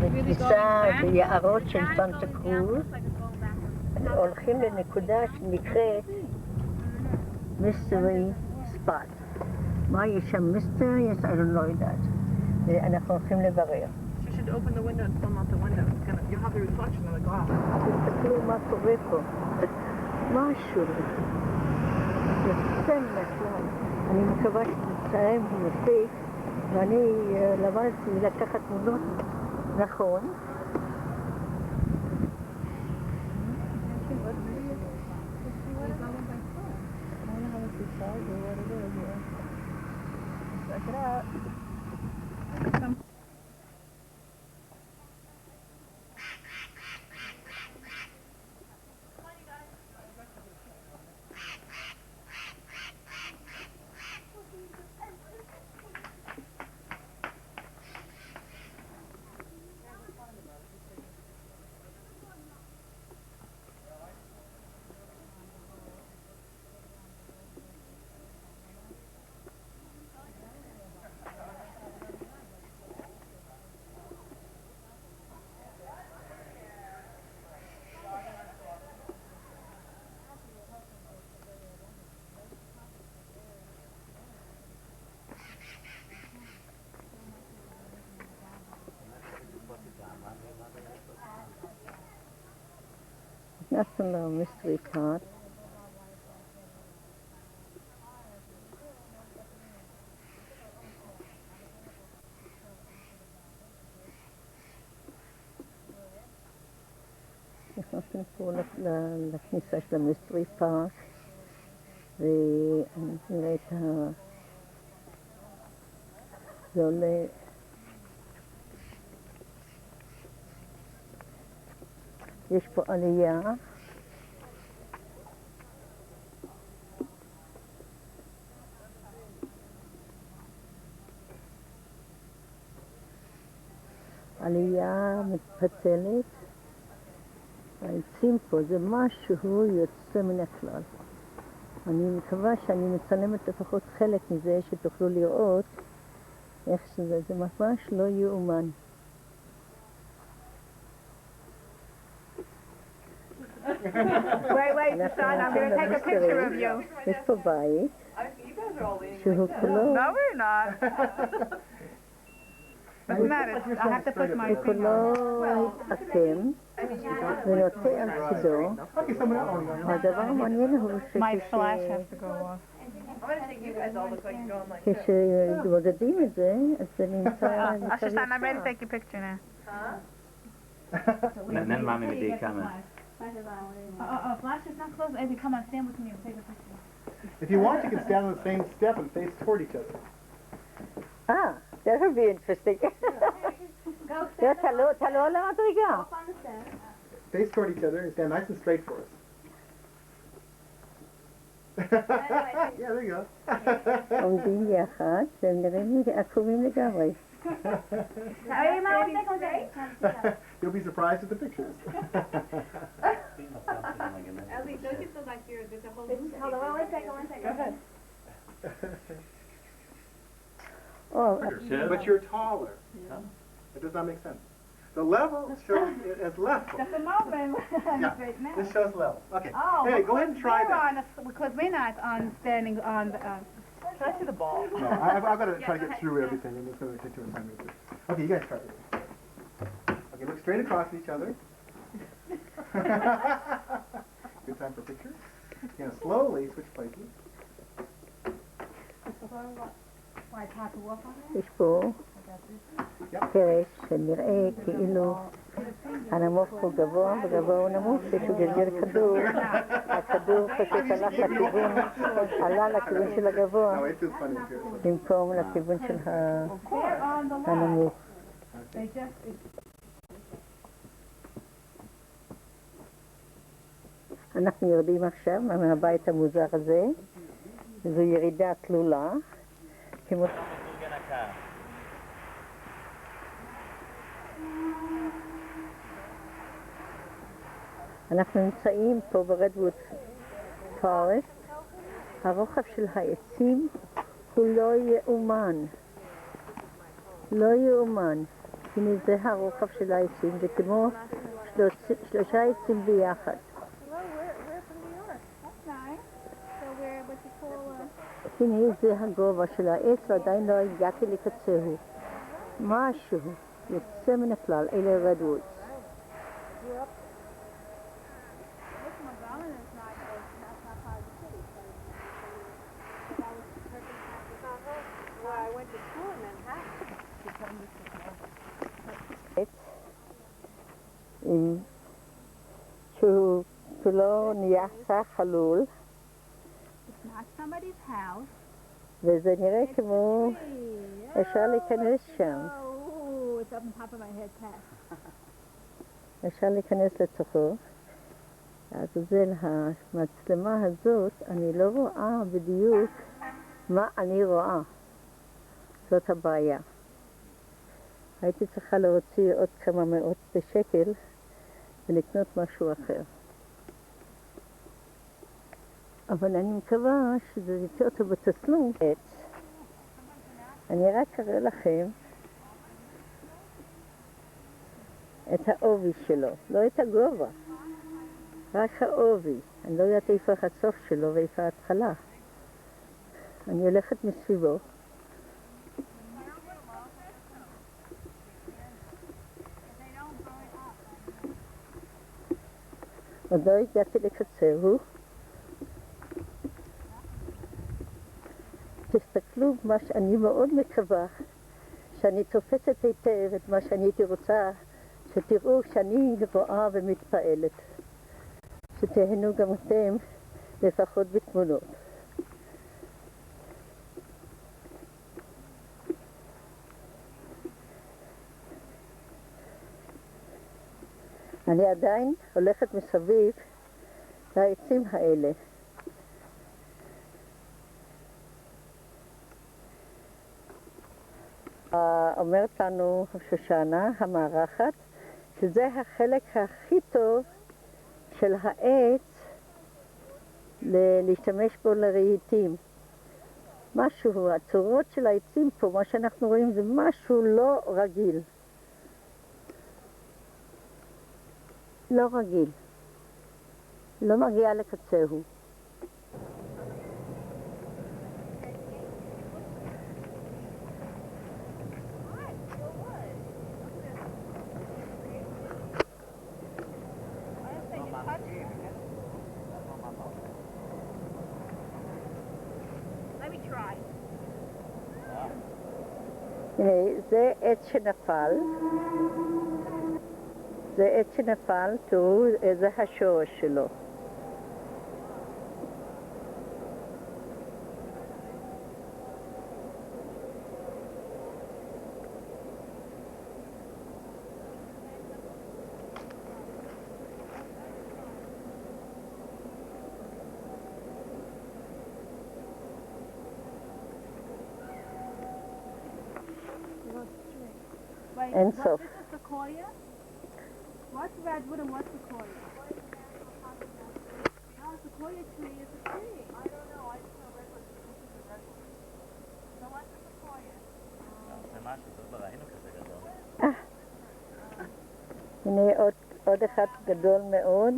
בכניסה ביערות של סנטה קרוז, הולכים לנקודה שנקראת מיסטרי ספאט. מה יש שם מיסטרי? אני לא יודעת. אנחנו הולכים לברר. תסתכלו מה קורה פה. משהו. יוצא מהכלל. אני מקווה שתצטעם מספיק, ואני למדתי לקחת תמונות נכון. Check it out. National Mystery Park. נכנסנו פה לכניסה של המיסטרי פארק, ונראה את זה עולה יש פה עלייה. עלייה מתפתלת. העצים פה זה משהו יוצא מן הכלל. אני מקווה שאני מצלמת לפחות חלק מזה שתוכלו לראות איך שזה, זה ממש לא יאומן. Wait, Susan, I'm going to take a picture of you. יש פה בית שהוא כולו... No, we're not. What's the matter? I have to put my finger וכולו התעקם ונוטה על צידו. הדבר המעניין הוא My flash has to go off. כשמודדים את זה, אז זה נמצא... Susan, I'm ready to take a picture now. Then mommy would do comment. Flash is not close. Eddie, come on, stand with me and take a picture. If you want, you can stand on the same step and face toward each other. That would be interesting. תעלו על המדרגה. Face toward each other and stand nice and straight for us. Yeah, there you go. עומדים יחד, והם נראים לי עקומים לגמרי. You'll be surprised at the pictures. Ellie, don't you feel like there's a whole loop? Hold on, one second. Go ahead. Oh, But you're taller. It does not make sense. The level shows it as level. Just a moment. Yeah, this shows level. Okay. Oh, Hey, go ahead and try that. Because we're not on standing on the... Can I see the ball? No, I've got to try to get through everything, and it's going to take too much time. Okay, you guys try it. Okay, look straight across at each other. Good time for pictures. You're going to slowly switch places. יש פה פרק שנראה כאילו הנמוך הוא גבוה וגבוה הוא נמוך, כשהוא גלגל כדור, הכדור פשוט הלך לכיוון, עלה לכיוון של הגבוה במקום לכיוון של הנמוך. אנחנו יורדים עכשיו מהבית המוזר הזה, זו ירידה תלולה. כמו... אנחנו נמצאים פה ברדווד פורסט. הרוחב של העצים הוא לא יאומן. לא יאומן. הנה זה הרוחב של העצים, זה כמו שלושה עצים ביחד. Hello, we're from New York. That's nice. So we're what you call הנה זה הגובה של העץ, ועדיין לא הגעתי לקצהו. משהו יוצא מן הכלל, אלה רדוודס. This McGowan is not part of the city. So that was perfect. Well, I went to school in Manhattan. עץ שהוא כולו נהיה חלול, It's not somebody's house. וזה נראה כמו אפשר להיכנס שם. Oh, it's up on top of my head, Pat. אפשר להיכנס לתוכו. אז זה המצלמה הזאת, אני לא רואה בדיוק מה אני רואה. זאת הבעיה. הייתי צריכה להוציא עוד כמה מאות בשקל ולקנות משהו אחר. אבל אני מקווה שזה יותר טוב בתצלום. אני רק אראה לכם את העובי שלו, לא את הגובה, רק העובי. אני לא יודעת איפה הסוף שלו ואיפה ההתחלה. אני הולכת מסביבו. עוד לא הגעתי לקצהו. תסתכלו מה שאני מאוד מקווה, שאני תופסת היטב את מה שאני הייתי רוצה, שתראו שאני רואה ומתפעלת. שתהנו גם אתם, לפחות בתמונות. אני עדיין הולכת מסביב לעצים האלה. אומרת לנו שושנה המארחת שזה החלק הכי טוב של העץ להשתמש בו לרהיטים. משהו, הצורות של העצים פה, מה שאנחנו רואים זה משהו לא רגיל. לא רגיל. לא מגיע לקצהו. Let me try. הנה, זה עץ שנפל. זה עץ שנפל, תראו, זה השורש שלו. Wait, אין what, סוף. this is sequoia? What's redwood and what's sequoia? No, sequoia tree is a tree. I don't know. I just know redwood. So what's a sequoia? זה משהו, זאת לא ראינו כזה גדול. הנה עוד אחד גדול מאוד.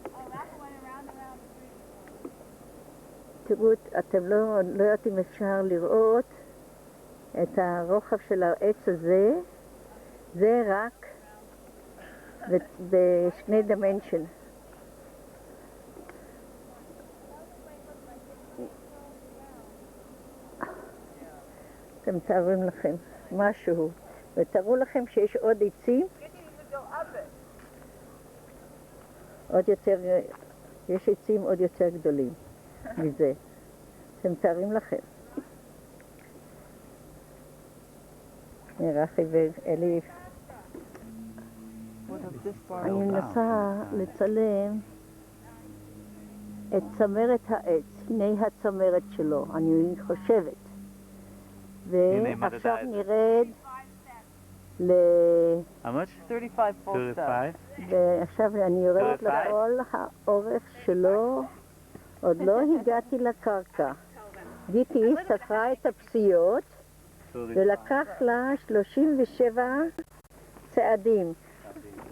Oh, that went around and around the tree. תראו, אתם לא יודעת אם אפשר לראות את הרוחב של העץ הזה. זה רק בשני דמנשן. אתם תארים לכם משהו, ותראו לכם שיש עוד עצים. עוד יותר, יש עצים עוד יותר גדולים מזה. אתם תארים לכם. נראה אלי. אני מנסה לצלם את צמרת העץ, הנה הצמרת שלו, אני חושבת. ועכשיו נרד ל... How much? 35 full steps. 35? ועכשיו אני יורדת לכל האורך שלו, עוד לא הגעתי לקרקע. גיטי ספרה את הפסיעות, ולקח לה 37 צעדים.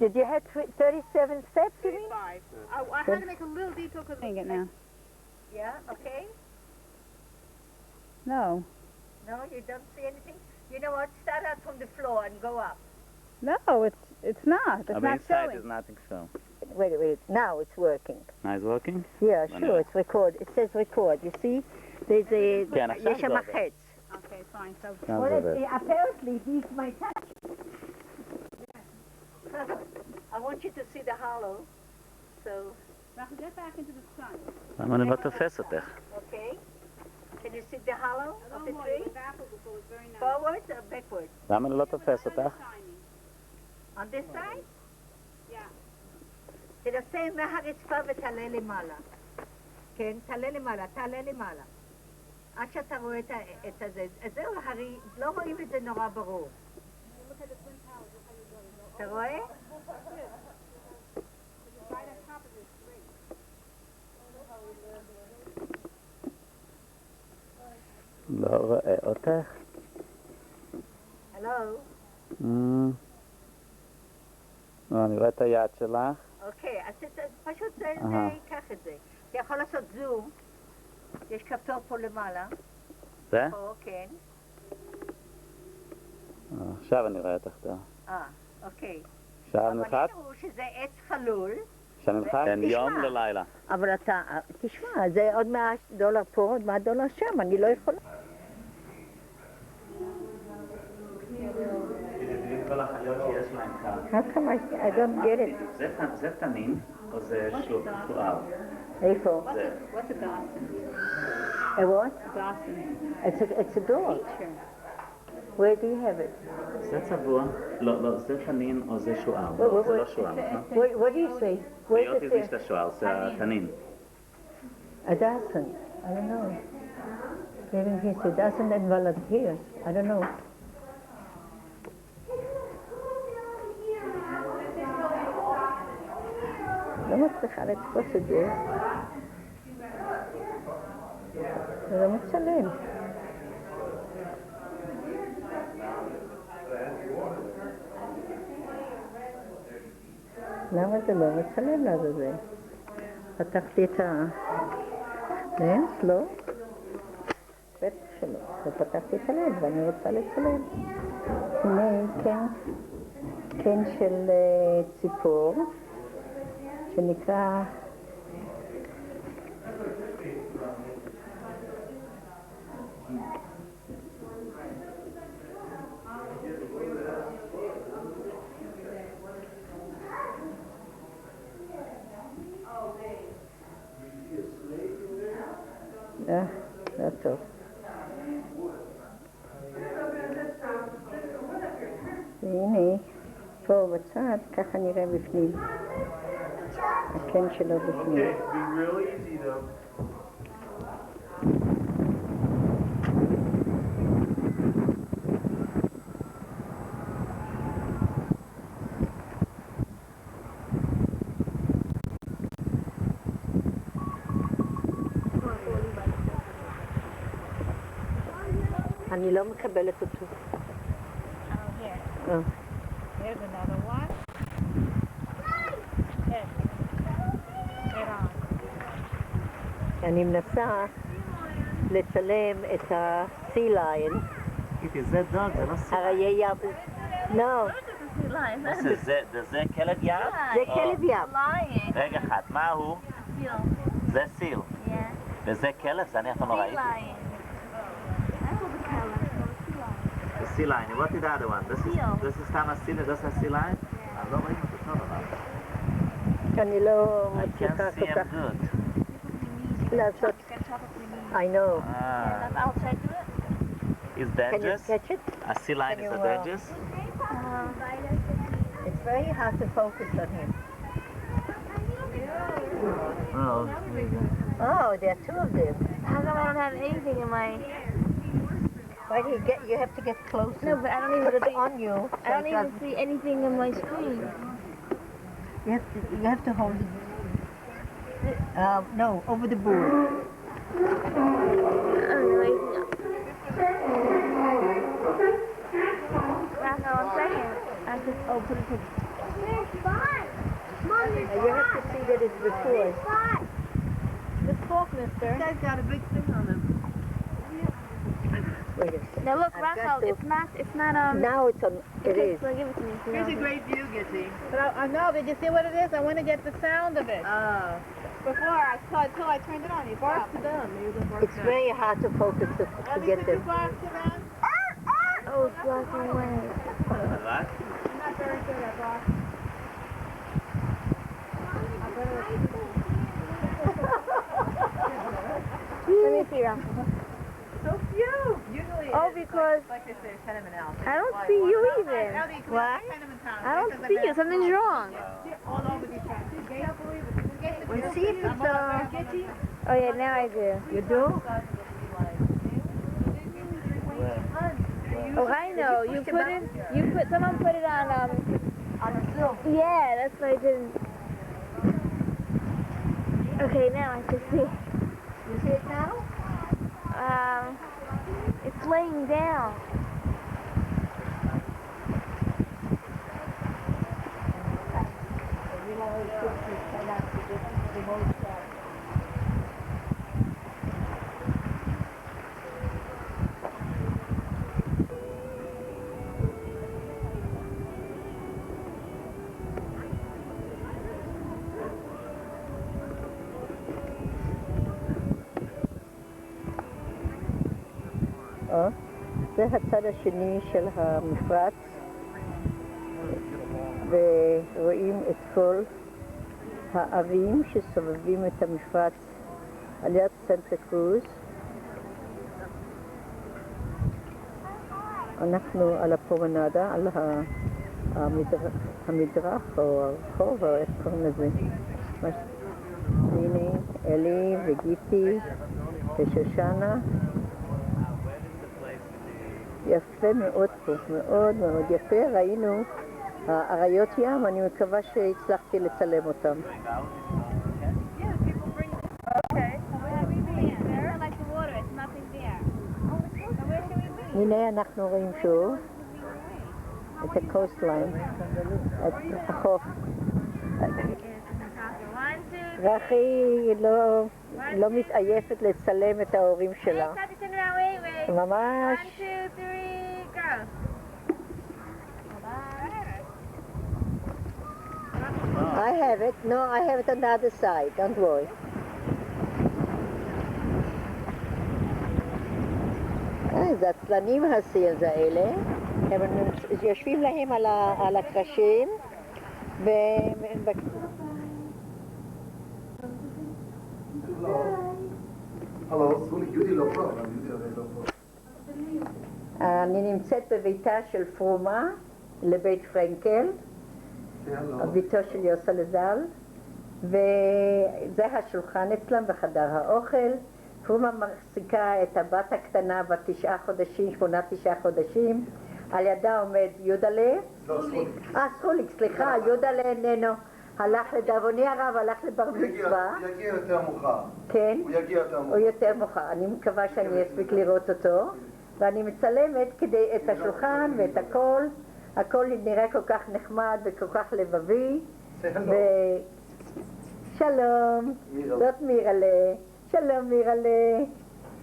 Did you have 37 steps, you mean? I had to make a little detour because I'm it now. Yeah, okay. No. No, you don't see anything? You know what? Start out from the floor and go up. No, it's not. It's Aber not inside showing. is nothing shown. Wait. Now it's working. Now it's working? Yeah, Why sure, not? it's record. It says record. You see? There's a... כן, עכשיו יש זה שם עובד. חץ. Okay, fine. So עכשיו Well, זה עובד. apparently he's my touch. I want you to see the hollow. So, now get back into the sun. למה אני לא תופס אותך? okay. Can you see the hollow A of little the more. tree? You went backwards before. It was very nice. Forward or backward? למה אני לא תופס אותך? Shiny. On this side? Yeah. תנסה מהרצפה ותעלה למעלה. כן, תעלה למעלה. עד שאתה רואה את הזה. אז זהו, הרי לא רואים את זה נורא ברור. אתה רואה? לא רואה אותך. הלו? אני רואה את היד שלך. אוקיי, אז פשוט זה אהה. ייקח את זה. אתה יכול לעשות זום. יש כפתור פה למעלה. זה? פה, כן. עכשיו אני רואה אותך טוב. אוקיקיי. עכשיו אבל נלחץ? תראו שזה עץ חלול. עכשיו נלחץ? בין תשמע. יום ללילה. אבל אתה, תשמע, זה עוד $100 פה, עוד $100 שם, אני לא יכולה. כל החיות שיש להם כאן. How come I don't get it? זה תנין או זה שועל? איפה? זה. What's a Dawson? A what? Dawson. It's a dog. Where do you have it? זה צבוע? לא, זה תנין או זה שועל? What- זה what- לא שועל, נכון? What do you say? Where's להיות it הזיז את there? השועל, זה התנין. A dozen. I don't know. Maybe he's a dozen and volunteers. I don't know. לא מצליחה לתפוס את זה. זה לא מצלם. למה זה לא מצלם לעזאזל? פתחתי את הלנס, לא? בטח שלא. ופתחתי את הלנס ואני רוצה לצלם. הנה קן של ציפור, שנקרא לא טוב. והנה, פה בצד, ככה נראה בפנים. הקן שלו בפנים. אני לא מקבלת אותו. Here. Here's another one. Yes. Get on. אני מנסה לצלם את ה-sea lion. זה דוג, זה לא סירה. אריה ים. לא, זה כלב ים? זה כלב ים. רגע אחד, מה הוא? זה סיל. וזה כלב? זה אני אף פעם לא ראיתי. The sea lion. What is the other one? This is סתם הסיל, this is sea lion? לא רואים אותו טוב אבל. אני לא I מצליחה can't see כל him כך good. לעשות. I know. Ah. Is Can you dangerous? catch it? A sea lion Can is you, dangerous? It's very hard to focus on him. Oh. Oh, there are two of them. How come I don't have anything in my... Why do you have to get closer? No, but I don't even Put it see... on you. I don't even see anything in my screen. You have to hold it. No, over the board. I don't know anything. Rocco, 1 second. I just put it to. You have to see that it's recorded. Just talk, mister. You guys got a big thing on them. Wait a second. Now look, I've Rocco, got to- it's not, Now it's on, it okay, is. so give it to me. so Here's a now- great view, Gitty. But I know, did you see what it is? I want to get the sound of it. Oh. Before I saw it till I turned it on. You barked to them. It's very hard to focus to get You them. barked to them? Oh, it's blocking away. What? I'm not very good at barking. Let me see, Rocco. So few. Usually Oh, it's because like they say, Tenement House. I don't see you even. What? I don't see you. Something's wrong. All over these tracks. Well, see if it's, Oh yeah, now I do. you do? Oh, I know. You put someone put it on On the Zoom. Yeah, that's what I did. Okay, now I can see. You see it now? It's laying down. זה הצד השני של המפרץ, ורואים את כל הערים שסובבים את המפרץ על יד סנטה קרוז. אנחנו על הפרומנדה, על המדרך או הרחוב, או איך קוראים לזה. הנה אלי וגיטי ושושנה. יפה מאוד פה, מאוד מאוד יפה. ראינו אריות ים, אני מקווה שהצלחתי לצלם אותם. הנה אנחנו רואים שוב את הקוסטליין, את החוף. רחי לא מתעייפת לצלם את ההורים שלה. ממש. 1, 2, 3, go. I have it. No, I have it on the other side. Don't worry. זה הצלנים הסילס האלה. הם יושבים להם על הקרשים. אני נמצאת בביתה של פרומה לבית פרנקל, ביתו של יוסל ז"ל, וזה השולחן אצלם בחדר האוכל. פרומה מחזיקה את הבת הקטנה בת 9 חודשים, על ידה עומד יודלה, סרוליק, סליחה, יודלה איננו, הלך לדאבוני הרב, הלך לבר מצווה. הוא יגיע יותר מאוחר. כן? הוא יגיע יותר מאוחר. הוא יותר מאוחר. אני מקווה שאני אספיק לראות אותו, ואני מצלמת כדי את השולחן ואת הכל. הכל נראה כל כך נחמד וכל כך לבבי. שלום, זאת מירלה. שלום מירלה.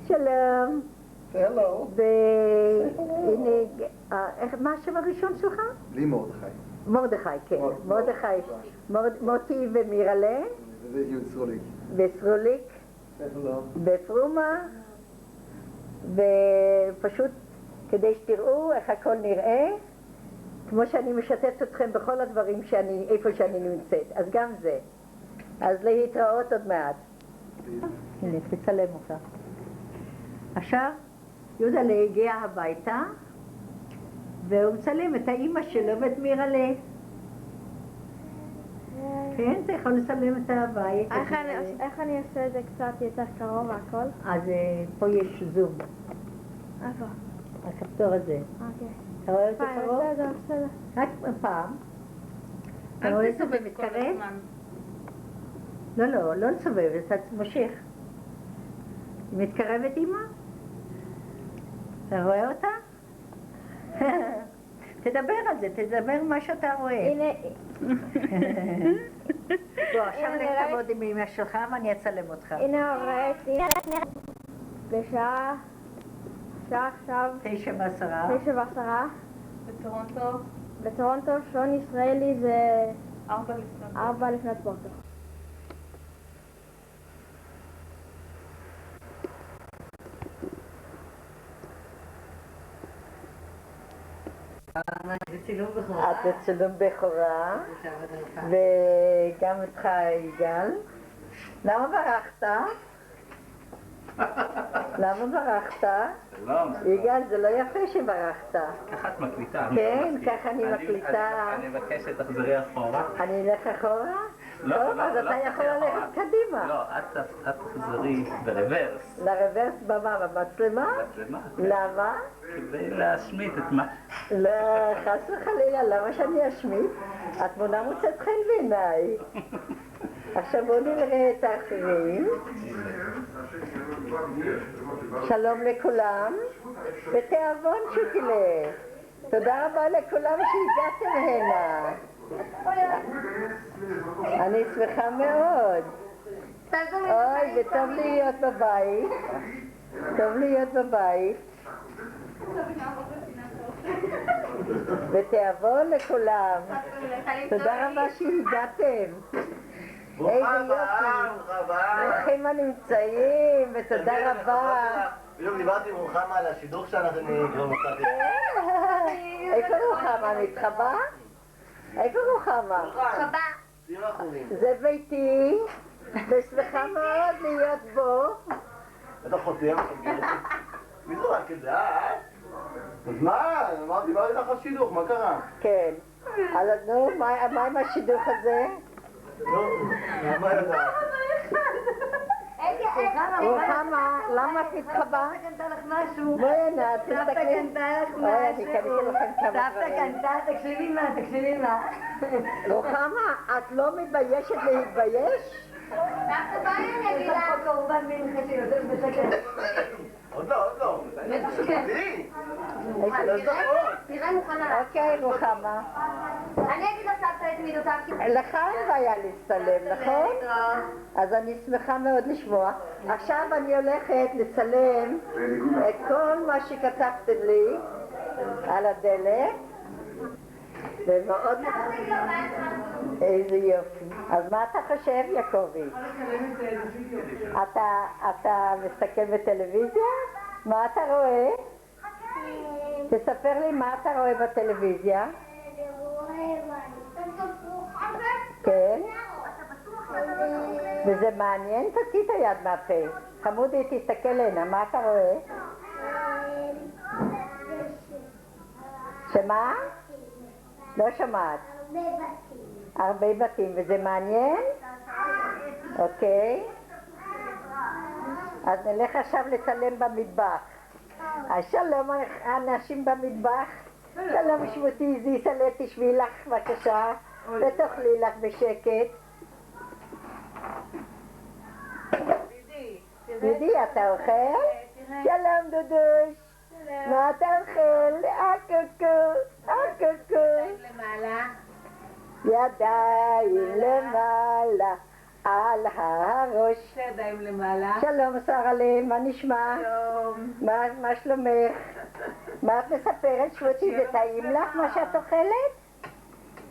שלום. הלו. והנה, מה השם הראשון שלך? לי מרדכי. מרדכי, כן. מרדכי. מוטי ומירלה. וזה יהוד סרוליק. וסרוליק. הלו. בפרומה. ופשוט כדי שתראו איך הכל נראה, כמו שאני משתפת אתכם בכל הדברים איפה שאני נמצאת. אז גם זה. אז להתראות עוד מעט. הנה, תצלם אותה. עכשיו, יהודלה הגיע הביתה, והוא מצלם את האימא שלו ואת מירלה. כן, אתה יכול לצלם את הבית. איך אני אעשה את זה קצת יותר קרוב והכל? אז פה יש זום. איפה? הכפתור הזה. אוקיי. אתה רואה את זה קרוב? בסדר. רק פעם. אתה רואה את זה ומתקרב? לא לסובב, אתה מושך. היא מתקרבת אימא? אתה רואה אותה? תדבר על זה, תדבר מה שאתה רואה. הנה, בוא, עכשיו לך תעבוד עם אמא שלך ואני אצלם אותך. הנה ראיתי, בשעה עכשיו 9:10. 9:10. בטורונטו, בטורונטו שעון ישראלי זה 4 לפנות. 4 לפנות בוקר. את בצילום בכורה, וגם אותך יגאל. למה ברחת? למה ברחת? שלום. יגאל, זה לא יפה שברחת. ככה את מקליטה. כן, ככה אני מקליטה. אני מבקש שתחזרי אחורה. אני אלך אחורה? לא, טוב, לא, אז לא אתה יכול אחורה. ללכת קדימה. לא, את תחזרי ברוורס. לרוורס במה? במצלמה? מצלמה. למה? כדי להשמיט את מה... לא, חס וחלילה, למה שאני אשמיט? התמונה מוצאת חן בעיניי. עכשיו בואו נראה את האחרים. שלום לכולם, בתיאבון שוקלה. תודה רבה לכולם שהגעתם הנה. אני שמחה מאוד. אוי, וטוב להיות בבית. טוב להיות בבית. בתיאבון לכולם. תודה רבה שהגעתם. איזה יופי. ברוכים הנמצאים, ותודה רבה. בדיוק דיברתי עם רוחמה על השידוך שאנחנו כבר מצאתי. איפה רוחמה? מתחבא? איפה רוחמה? זה ביתי, ושמחה מאוד להיות בו. אתה חותם? מי זורק את זה, אז מה? אמרתי, דיברתי לך על שידוך, מה קרה? כן. אז נו, מה עם השידוך הזה? לא, מה יודעת? רוחמה, למה את מתחבא? סבתא קנתה לך משהו. בואי הנה, תסתכלי. סבתא קנתה לך אוי, אני קניתי לכם כמה סבתא דברים. קנתה, תקשיבי מה. רוחמה, את לא מתביישת להתבייש? יש לך פה קורבן מנחה שיותר בשקט. עוד לא. תראי. תראה מוכנה. אוקיי, רוחמה. אני אגיד לסבתא את מידותיו. לך אין בעיה להצטלם, נכון? אז אני שמחה מאוד לשמוע. עכשיו אני הולכת לצלם את כל מה שכתבתם לי על הדלת. ומאוד... איזה יופי. אז מה אתה חושב, יעקבי? אתה מסתכל בטלוויזיה? מה אתה רואה? תספר לי מה אתה רואה בטלוויזיה. כן? וזה מעניין? תוציא את היד מהפה. חמודי, תסתכל הנה, מה אתה רואה? שמה? לא שמעת. הרבה בתים, וזה מעניין? אוקיי. אז נלך עכשיו לצלם במטבח. אז שלום האנשים במטבח. שלום שמותי, זיסלה, תשבי לך בבקשה, ותאכלי לך בשקט. דודי, אתה אוכל? שלום דודוש. מה אתה אוכל? קוקו. ידיים למעלה על הראש. ידיים למעלה. שלום שרלה, מה נשמע? שלום. מה שלומך? מה את מספרת, שותי? זה טעים לך מה שאת אוכלת?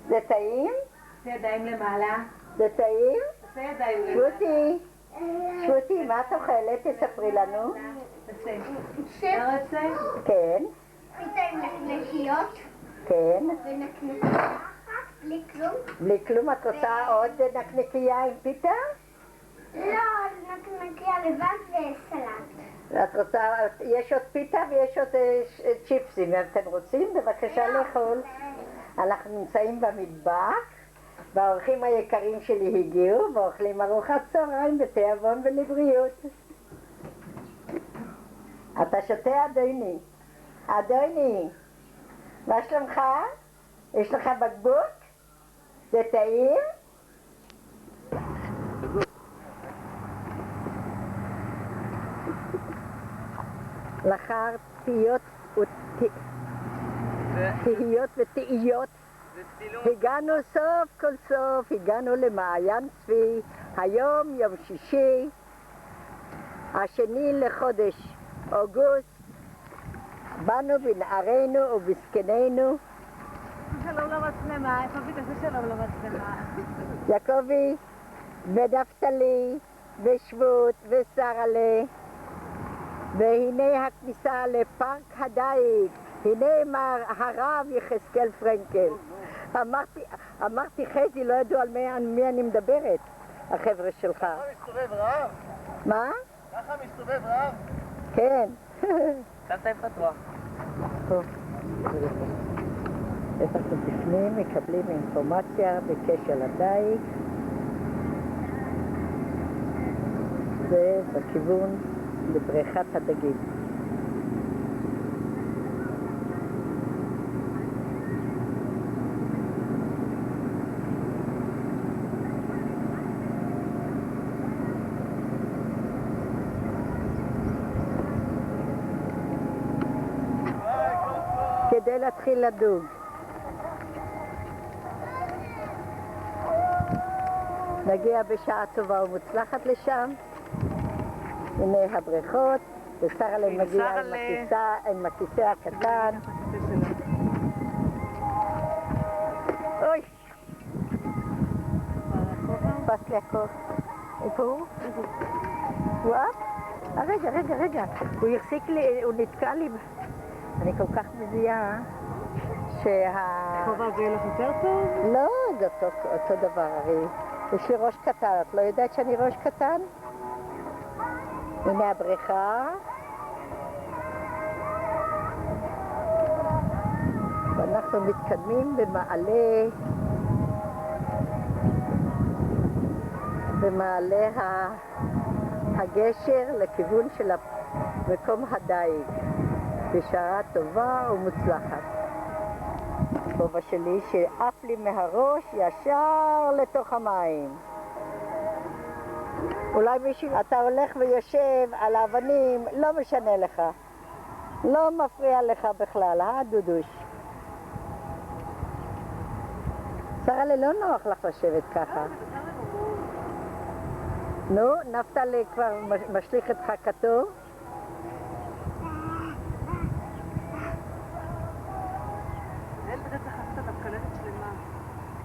זה טעים? ידיים למעלה. זה טעים? ידיים למעלה. שותי, מה את אוכלת? תספרי לנו. אתה רוצה? כן. פיתה עם נקניקיות כן. ונקניקיה בלי כלום. בלי כלום, את רוצה עוד נקניקיה עם פיתה? לא, נקניקיה לבד וסלט. את רוצה, יש עוד פיתה ויש עוד צ'יפסים, אם אתם רוצים, בבקשה לאכול. אנחנו נמצאים במטבח, והאורחים היקרים שלי הגיעו, ואוכלים ארוחת צהריים בתיאבון ולבריאות. אתה שותה אדוני? אדוני, מה שלומך? יש לך בקבוק? זה טעים? לאחר פיות תהיות ותהיות. הגענו סוף כל סוף, הגענו למעיין צבי, היום יום שישי, 2 לחודש אוגוסט, באנו בנערינו ובזקנינו. שלום למצלמה, איפה ביקשת שלום למצלמה? יעקבי ונפתלי ושבות ושרלה, והנה הכניסה לפארק הדייג, הנה מר הרב יחזקאל פרנקל. אמרתי חזי, לא ידעו על מי אני מדברת, החבר'ה שלך. ככה מסתובב רעב? מה? ככה מסתובב רעב? כן. ככה פתוח. טוב. אנחנו בפנים מקבלים אינפורמציה בקשר לדייג. זה בכיוון לבריכת הדגים. כדי להתחיל לדוג. נגיע בשעה טובה ומוצלחת לשם. הנה הבריכות, ושרלה מגיע עם הכיסא הקטן. אוי! פס לי הכוח. איפה הוא? הוא את? רגע. הוא החזיק לי, הוא נתקע לי. אני כל כך מזיעה חובה זה ילך יותר טוב? לא, זה אותו דבר, הרי יש לי ראש קטן, את לא יודעת שאני ראש קטן? הנה הבריכה. ואנחנו מתקדמים במעלה הגשר לכיוון של מקום הדייג. בשעה טובה ומוצלחת. כובע שלי שעף לי מהראש ישר לתוך המים. אולי מישהו, אתה הולך ויושב על האבנים, לא משנה לך. לא מפריע לך בכלל, דודוש? שרלה, לא נוח לך לשבת ככה. נו, נפתלי כבר משליך את חכתו.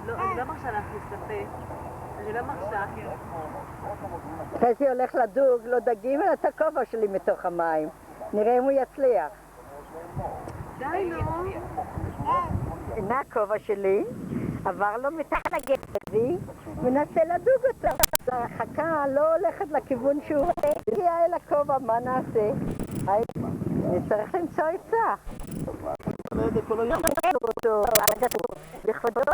אני לא מרשה להכניס לפה. אני לא מרשה. חזי הולך לדוג, לא דגים אלא את הכובע שלי מתוך המים. נראה אם הוא יצליח. די, נו. הנה הכובע שלי, עבר לו מתחת לגזי, מנסה לדוג אותו. החכה לא הולכת לכיוון שהוא הגיע אל הכובע, מה נעשה? נצטרך למצוא עצה. לכבודו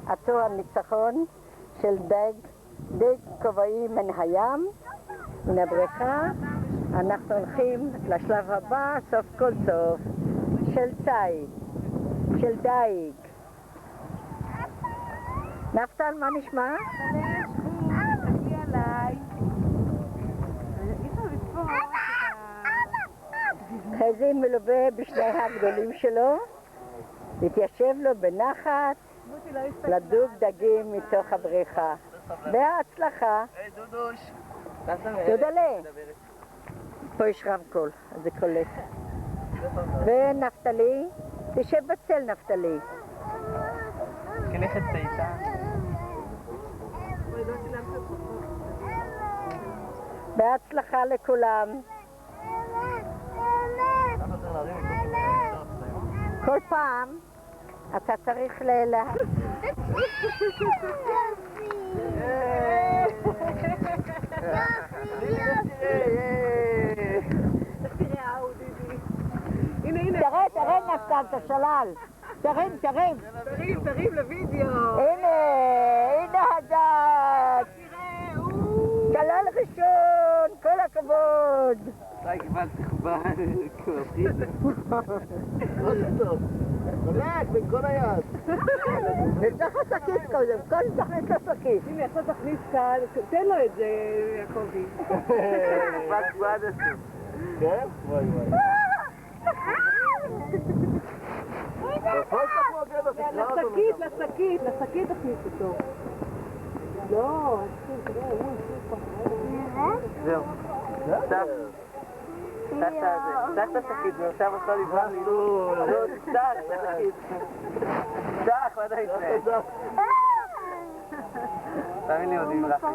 התואר הניצחון של דג כובעי מן הים, מן הבריכה. אנחנו הולכים לשלב הבא, סוף כל סוף, של ציד, של דייג. נפתל, מה נשמע? תגיע עליי. חזי מלווה בשני הגדולים שלו, התיישב לו בנחת לדוג דגים מתוך הבריכה. בהצלחה. היי דודוש. דודלה. פה יש רמקול, אז זה קולט. ונפתלי, תשב בצל נפתלי. כנכד צייתה. בהצלחה לכולם. כל פעם אתה צריך תראה נפתל, אתה שלל. תרים. תרים לוידאו. הנה הדג. שלל ראשון, כל הכבוד. הכבוד. די, קיבלתי חובה כואבית. לא טוב. חזק, בכל היד. נפתח השקית קודם, כל תכניס לשקית. הנה, עכשיו תכניס קהל, תן לו את זה, יעקבי. קיבלתי עד הסוף. כן? וואי וואי. לשקית תכניס אותו. לא, זהו. פתח את השקית, ועכשיו עושה לי דבר לי. לא, תפתח את השקית. תפתח, מה אתה יצא? תאמין לי, יודעים לך.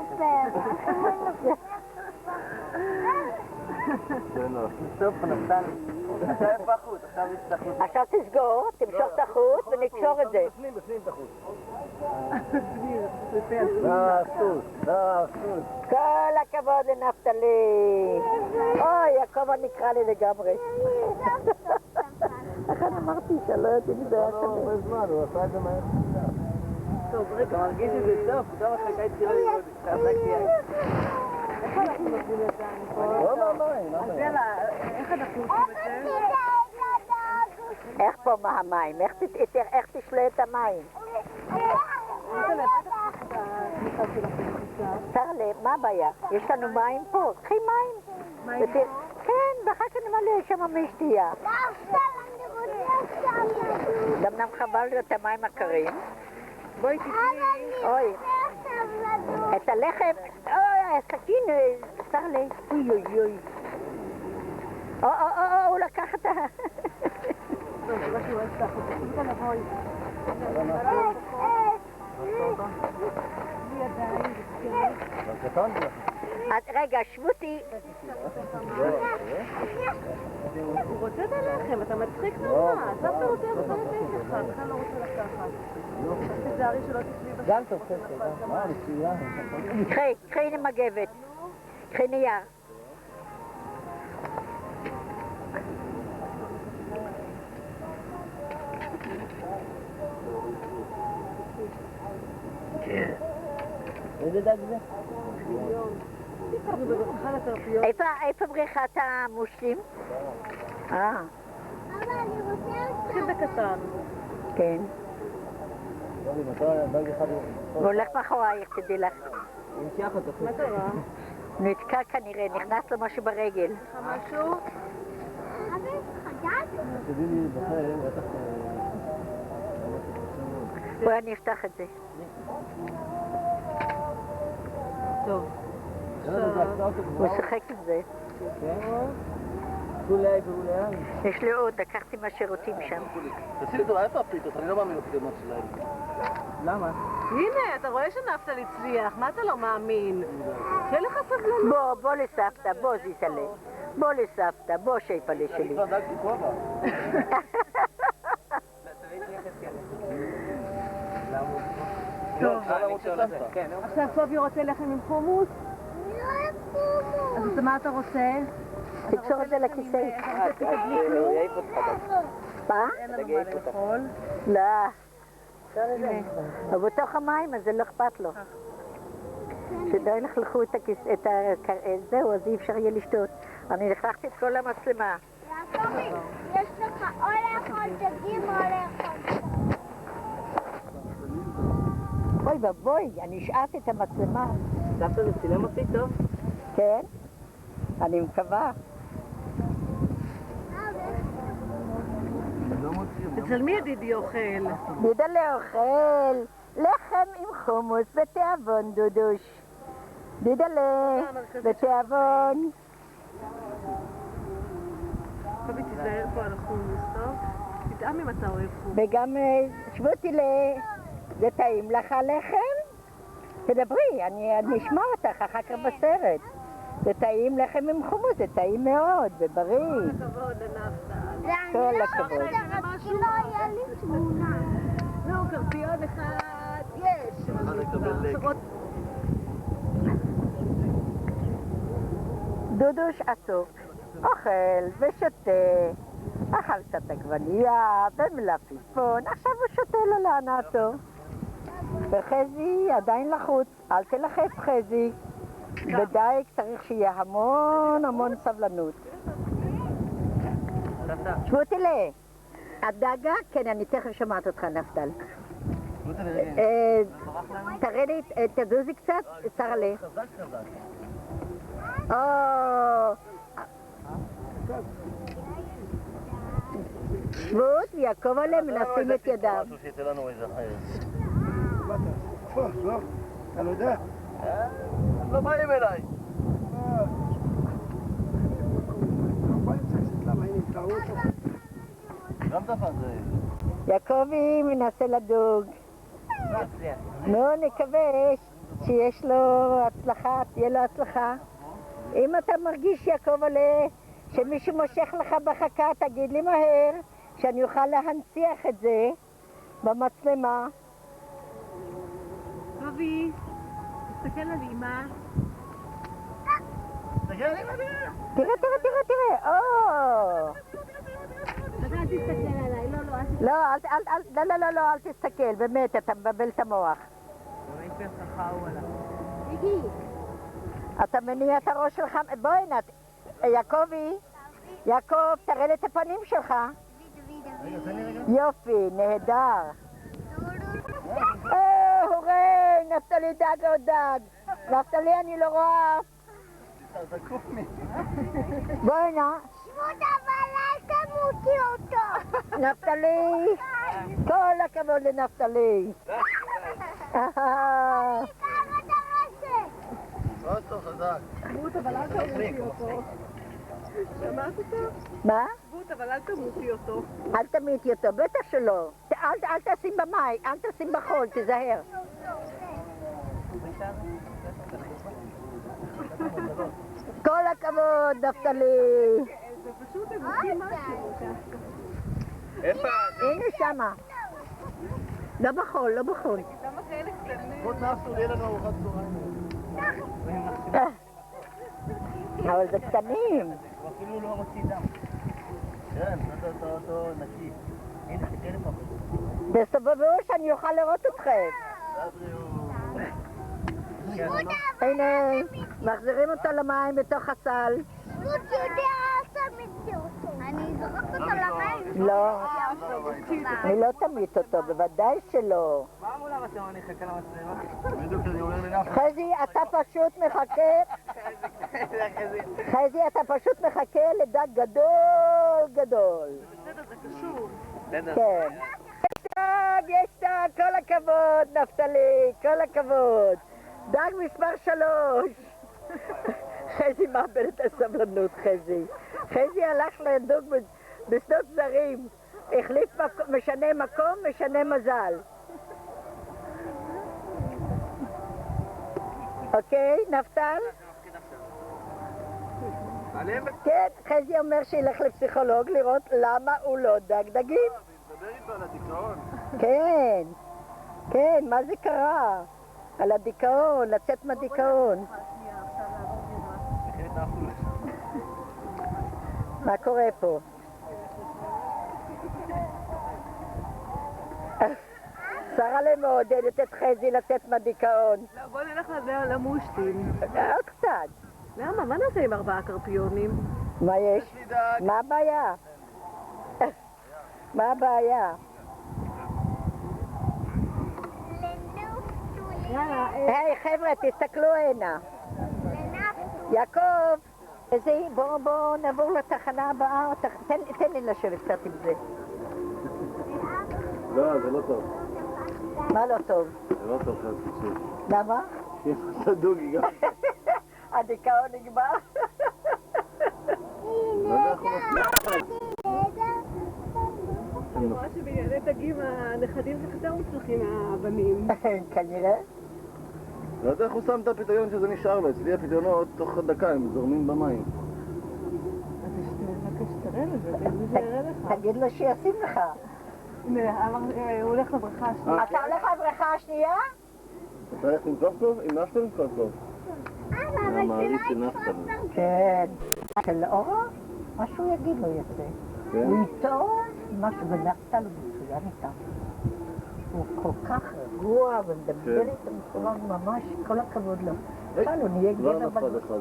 סוף נפתלי. עכשיו איפה החוט? עכשיו יש את החוט. עכשיו תסגור, תמשוך את החוט ונקשור את זה. בפנים את החוט. כל הכבוד לנפתלי. אוי, יעקב נקרא לי לגמרי. לכן אמרתי שלא יודעים אם זה היה שווה. זמן, הוא עשה את זה מהר. טוב, רגע, אתה מרגיש את זה טוב? גם אחרי שהייתי תחילה ללמוד. איפה אנחנו נותנים את זה? אז יאללה, איך אנחנו עושים את זה? איך פה מה המים? איך תשלה את המים? שרלה, מה הבעיה? יש לנו מים פה, קחי מים. כן, ואחר כך נמלא שם מי שתייה. אמנם חבל את המים הקרים. בואי תתני. אוי, את הלחם, אוי, הסכין, שרלה, אוי אוי אוי. הוא לקח את ה... רגע, שבותי. הוא רוצה את הלחם, אתה מצחיק נורא. סבתא רוצה את הלחם שלך, בכלל לא רוצה לקחת. תזהרי שלא תשבי בשביל. גם טוב, מה, מצוין. קחי למגבת. קחי נייר. איזה דג זה? איפה בריכת המושלים? אבל אני רוצה תתחיל בקטן. כן. הוא הולך מאחורייך, תדעי לך. נמשך אותו. מה קרה? נתקע כנראה, נכנס לו משהו ברגל. משהו? אבל חדש? תדעי לי, בטח... בואי אני אפתח את זה. טוב. הוא שחק עם זה. יש לי עוד, לקחתי מהשירותים שם. תעשי לי טוב, איפה הפיתות? אני לא מאמין בפיתות שלהם. למה? הנה, אתה רואה שנפתלי הצליח, מה אתה לא מאמין? שיהיה לך סבלנות. בוא לסבתא, בוא זיסלה. בוא לסבתא, בוא שייפלה שלי. אני כבר דגתי כובע. טוב, עכשיו סופי רוצה לחם עם חומוס? אז מה אתה רוצה? תקשור את זה לכיסא. מה? אין לנו מה לאכול. לא. אבל בתוך המים, אז זה לא אכפת לו. שלא ילכלכו את זהו, אז אי אפשר יהיה לשתות. אני לכלכתי את כל המצלמה. יעקבי, יש לך או לאכול דגים או לאכול. אוי ובואי, אני השארתי את המצלמה. סבתא זה צילם אותי טוב? כן? אני מקווה. אצל מי ידידי אוכל? דידלה אוכל לחם עם חומוס בתיאבון, דודוש. דידלה, בתיאבון. קובי תיזהר פה על החומוס, טוב? תטעם אם אתה אוהב חומוס. וגם שבותי זה טעים לך הלחם? תדברי, אני אשמע אותך אחר כך בסרט. זה טעים לחם עם חומוס, זה טעים מאוד, זה בריא. כל הכבוד לנפתל. כל הכבוד. כי לא היה לי תמונה. נו, קרפיון אחד, יש. דודוש עסוק, אוכל ושותה. אכל קצת עגבנייה ומלפפון, עכשיו הוא שותה לו להנאתו. וחזי עדיין לחוץ, אל תלחץ חזי. בדייג צריך שיהיה המון המון סבלנות. שבותילה, הדגה, כן, אני תכף שומעת אותך, נפתל. תראה לי, תזוזי קצת, שרה לי. שבות ויעקב עליהם מנסים את ידיו. משהו שיצא לנו איזה חייס. אתה לא יודע? הם לא באים אליי. גם תפס זה. יעקבי מנסה לדוג. נו, נקווה שיש לו הצלחה, תהיה לו הצלחה. אם אתה מרגיש, יעקב עלה, שמישהו מושך לך בחכה, תגיד לי מהר, שאני אוכל להנציח את זה במצלמה. טובי, תסתכל על אמא. תראה, אל תסתכל עליי, לא, אל תסתכל, באמת, אתה מבלבל את המוח. אתה מניע את הראש שלך, בואי נת, יעקב, תראה לי את הפנים שלך. יופי, נהדר. הורי, נפתלי דג או דג. נפתלי, אני לא רואה. בואי נא. שמות אבל אל תמותי אותו. נפתלי, כל הכבוד לנפתלי. כמה אתה רוצה? רצו חזק. שמות אבל אל תמותי אותו. שמעת אותו? מה? שמות אבל אל תמותי אותו. אל תמיתי אותו, בטח שלא. אל תשים במים, אל תשים בחול, תיזהר. כל הכבוד, נפתלי. זה פשוט הם עושים משהו. הנה שמה. לא בחול, לא בחול. למה כאלה קטנים? בוא תעשו, יהיה לנו ארוחת צהריים. אבל זה קטנים. הוא אפילו לא מוציא דם. כן, נתת אותו נקי. הנה, תקן לפחות. תסתובבו שאני אוכל לראות אתכם. הנה, מחזירים אותו למים בתוך הסל. שמות יודע אל תמיתי אותו. אני זורקת אותו למים. לא, אני לא תמית אותו, בוודאי שלא. מה אמרו למה אתה נחכה למצלמה? בדיוק אני אומר לנפש. חזי, אתה פשוט מחכה, חזי, אתה פשוט מחכה לדג גדול גדול. בסדר, זה קשור. כן. יש דג, כל הכבוד, נפתלי, כל הכבוד. דג מספר 3. חזי מאבד את הסבלנות, חזי. חזי הלך לדוג בשדות זרים. החליף משנה מקום, משנה מזל. אוקיי, נפתל? כן, חזי אומר שילך לפסיכולוג לראות למה הוא לא דג דגים. דבר איתו על הדיכאון. כן, כן, מה זה קרה? על הדיכאון, לצאת מהדיכאון. מה קורה פה? שרה מעודדת את חזי לצאת מהדיכאון. לא, בוא נלך למושטים. עוד קצת. למה? מה נעשה עם 4 קרפיונים? מה יש? מה הבעיה? מה הבעיה? היי חבר'ה, תסתכלו הנה. יעקב, בואו נעבור לתחנה הבאה. תן לי לשבת קצת עם זה. לא, זה לא טוב. מה לא טוב? זה לא טוב, תקשיב. למה? יש לך דוגי גם. הדיכאון נגמר? אני רואה שבענייני דגים הנכדים שלך יותר מוצלחים מהבנים. כנראה. לא יודע איך הוא שם את הפיתיון שזה נשאר לו. אצלי הפיתיונות תוך דקה הם זורמים במים. תגיד לו שישים לך. הוא הולך לבריכה השנייה. אתה הולך לבריכה השנייה? אתה הולך עם קופקוב? עם נפתל עם קופקוב? המעריץ של נפתל. כן. של אורה? משהו יגיד לו יפה. הוא איתו, משהו בנפתל הוא מצוין איתם. הוא כל כך רגוע ומדבר איתם כולם ממש, כל הכבוד לו. בכלל, הוא נהיה כבר גבר נפל בגברים. אחד.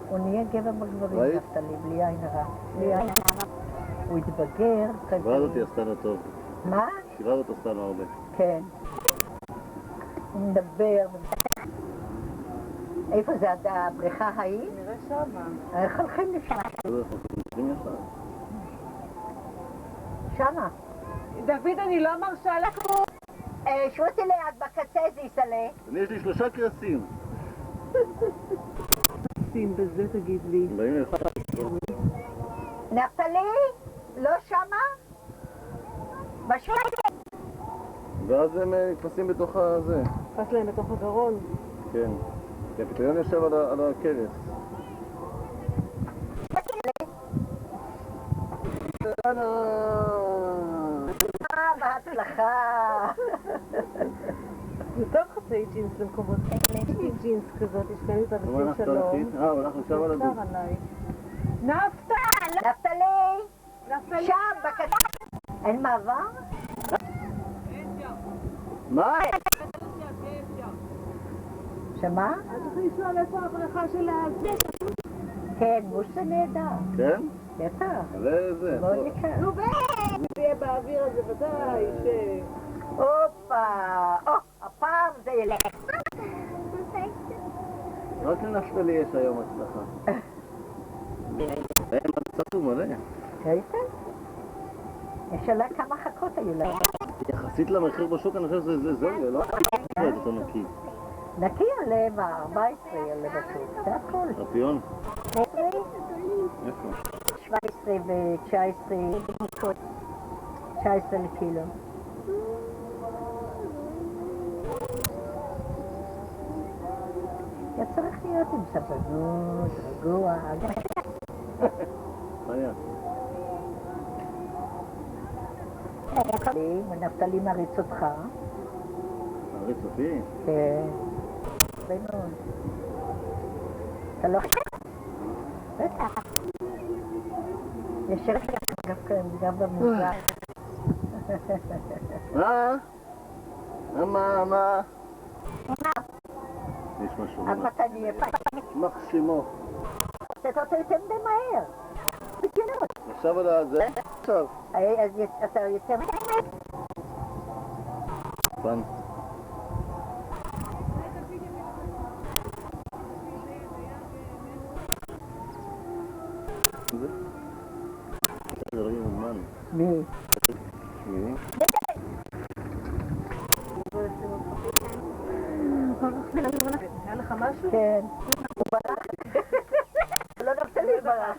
הוא נהיה גבר בגברים, ראית? נפתלי, בלי עין הרע. בלי עין הרע. הוא התבגר, השבעה הזאת עשתה לו טוב. מה? השבעה הזאת עשתה לו הרבה. כן. הוא מדבר. איפה זה, הבריכה ההיא? נראה שמה. איך הולכים לשם? הולכים ישר. שמה. דוד, אני לא מרשה לך. שוטי ליד בקצה זיסלה. יש לי 3 כרסים. שים בזה, תגיד לי. באים לך. נפתלי? לא שמה? בשקט. ואז הם נכנסים בתוך הזה. נכנס להם בתוך הגרון. כן. כי הפטריון יושב על הכרס. בהצלחה. זה טוב חצאי ג'ינס למקומות. יש לי ג'ינס כזאת, יש כאן את ומה אנשים אנחנו שלום. הולכים? הוא הלך עכשיו על הדוד. נפתר עליי. נפתר! נפתלי! שם, בקצה. אין מעבר? מה? שמה? אז צריך לשאול איפה הבריכה של הזה. כן, בוש זה נהדר. כן? בטח. זה. מאוד יקר. נו זה יהיה באוויר הזה ודאי ש... הופה! הפעם זה ילך. רק לנפתלי יש היום הצלחה. אין מצב הוא מלא. ראית? יש עליה כמה חכות היו לה. יחסית למחיר בשוק אני חושב שזה זול, לא? לא את אותו נקי. נקי עולה מה? 14 עולה בשוק. זה הכל. רפיון? 17 איפה? ו-19 19 לקילו. אתה צריך להיות עם סבלנות, רגוע. חיה. נפתלי מריץ אותך. מריץ אותי? כן. בינון. אתה לא חושב? בטח. ישר גם במזרח. מה? יש משהו. עד מתי נהיה פעם? מחשימו. אתה אותו יותר מדי מהר. בגינות. עכשיו על זה? עכשיו. אז אתה יותר מדי מהר. פן. זה לא יאומן. מי? מי? היה לך משהו? כן. הוא ברח. לא נפתלי ברח.